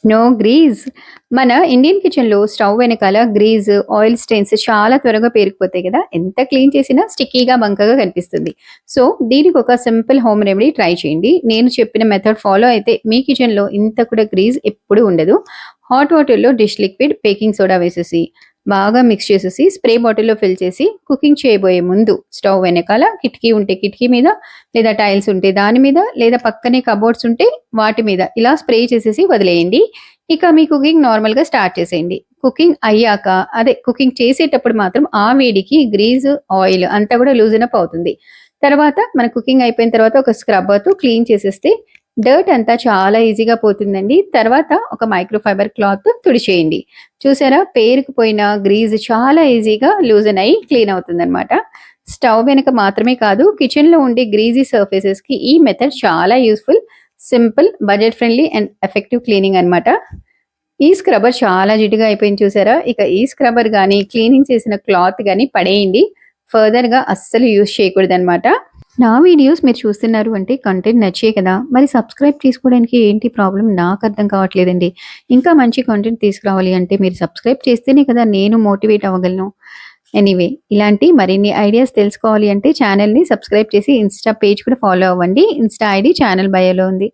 No grease. మన Indian కిచెన్‌లో stove వెనకాల గ్రీజ్, ఆయిల్ స్టెయిన్స్ చాలా త్వరగా పేరుకుపోతాయి గదా! ఎంత క్లీన్ చేసినా స్టిక్కీగా, బంకగా కనిపిస్తుంది. సో, దీనికి ఒక సింపుల్ హోమ్ రెమెడీ ట్రై చేయండి. నేను చెప్పిన మెథడ్ ఫాలో అయితే మీ కిచెన్‌లో ఇంత కూడా గ్రీజ్ ఎప్పుడూ ఉండదు. హాట్ వాటర్‌లో డిష్ లిక్విడ్, బేకింగ్ సోడా వేసేసి, బాగా మిక్స్ చేసేసి, స్ప్రే బాటిల్‌లో ఫిల్ చేసి, కుకింగ్ చేయబోయే ముందు స్టవ్ వెనకాల కిటికీ ఉంటే కిటికీ మీద, లేదా టైల్స్ ఉంటే దాని మీద, లేదా పక్కనే కబోర్డ్స్ ఉంటే వాటి మీద ఇలా స్ప్రే చేసేసి వదిలేయండి. ఇక మీ కుకింగ్ నార్మల్‌గా స్టార్ట్ చేసేయండి. కుకింగ్ అయ్యాక కుకింగ్ చేసేటప్పుడు మాత్రం ఆ వేడికి గ్రీజ్, ఆయిల్ అంతా కూడా లూజన్ అప్ అవుతుంది. తర్వాత మన కుకింగ్ అయిపోయిన తర్వాత ఒక స్క్రబ్బర్‌తో క్లీన్ చేసేస్తే డర్ట్ అంతా చాలా ఈజీగా పోతుందండి. తర్వాత ఒక మైక్రో ఫైబర్ క్లాత్ తుడిచేయండి. చూసారా? పేరుకుపోయిన గ్రీజ్ చాలా ఈజీగా లూజన్ అయ్యి క్లీన్ అవుతుందనమాట. స్టవ్ వెనక మాత్రమే కాదు, కిచెన్‌లో ఉండే గ్రీజీ సర్ఫేసెస్‌కి ఈ మెథడ్ చాలా useful. Simple, budget friendly and effective cleaning అనమాట. ఈ స్క్రబ్బర్ చాలా జిడ్డుగా అయిపోయింది చూసారా? ఇక ఈ స్క్రబ్బర్ గానీ, క్లీనింగ్ చేసిన క్లాత్ గానీ పడేయండి. ఫర్దర్‌గా అస్సలు యూజ్ చేయకూడదనమాట. నా వీడియోస్ మీరు చూస్తున్నారు అంటే కంటెంట్ నచ్చే కదా! మరి సబ్స్క్రైబ్ చేసుకోవడానికి ఏంటి ప్రాబ్లమ్ నాకర్థం కావట్లేదండి. ఇంకా మంచి కంటెంట్ తీసుకురావాలి అంటే మీరు సబ్స్క్రైబ్ చేస్తేనే కదా నేను మోటివేట్ అవ్వగలను. ఎనీవే ఇలాంటి మరిన్ని ఐడియాస్ తెలుసుకోవాలి అంటే ఛానెల్‌ని సబ్స్క్రైబ్ చేసి ఇన్‌స్టా పేజ్ కూడా ఫాలో అవ్వండి. ఇన్‌స్టా ఐడీ ఛానెల్ బయోలో ఉంది.